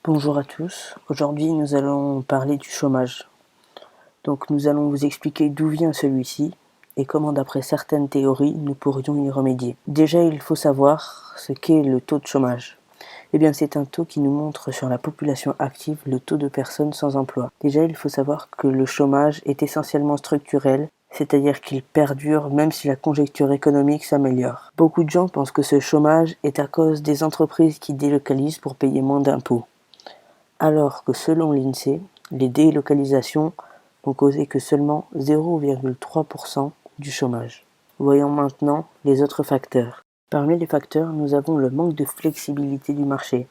Bonjour à tous, aujourd'hui nous allons parler du chômage. Donc nous allons vous expliquer d'où vient celui-ci et comment d'après certaines théories nous pourrions y remédier. Déjà il faut savoir ce qu'est le taux de chômage. Eh bien c'est un taux qui nous montre sur la population active le taux de personnes sans emploi. Déjà il faut savoir que le chômage est essentiellement structurel, c'est-à-dire qu'il perdure même si la conjoncture économique s'améliore. Beaucoup de gens pensent que ce chômage est à cause des entreprises qui délocalisent pour payer moins d'impôts. Alors que selon l'INSEE, les délocalisations n'ont causé que seulement 0,3% du chômage. Voyons maintenant les autres facteurs. Parmi les facteurs, nous avons le manque de flexibilité du marché,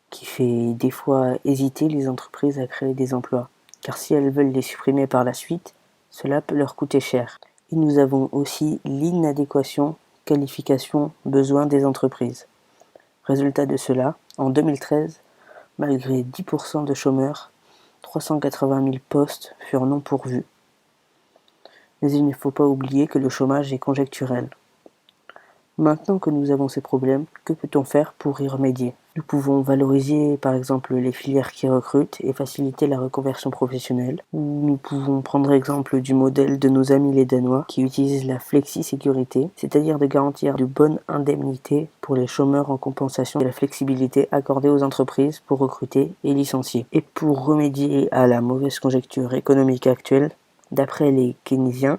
qui fait des fois hésiter les entreprises à créer des emplois, car si elles veulent les supprimer par la suite, cela peut leur coûter cher. Et nous avons aussi l'inadéquation qualification-besoin des entreprises. Résultat de cela, en 2013, malgré 10% de chômeurs, 380 000 postes furent non pourvus. Mais il ne faut pas oublier que le chômage est conjoncturel. Maintenant que nous avons ces problèmes, que peut-on faire pour y remédier? Nous pouvons valoriser par exemple les filières qui recrutent et faciliter la reconversion professionnelle. Ou nous pouvons prendre exemple du modèle de nos amis les Danois qui utilisent la flexi-sécurité, c'est-à-dire de garantir de bonnes indemnités pour les chômeurs en compensation de la flexibilité accordée aux entreprises pour recruter et licencier. Et pour remédier à la mauvaise conjoncture économique actuelle, d'après les keynésiens,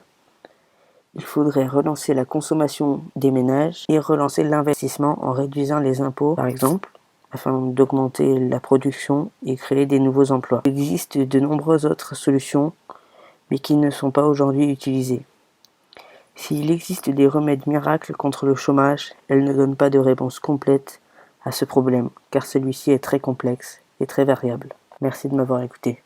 il faudrait relancer la consommation des ménages et relancer l'investissement en réduisant les impôts, par exemple, afin d'augmenter la production et créer des nouveaux emplois. Il existe de nombreuses autres solutions, mais qui ne sont pas aujourd'hui utilisées. S'il existe des remèdes miracles contre le chômage, elles ne donnent pas de réponse complète à ce problème, car celui-ci est très complexe et très variable. Merci de m'avoir écouté.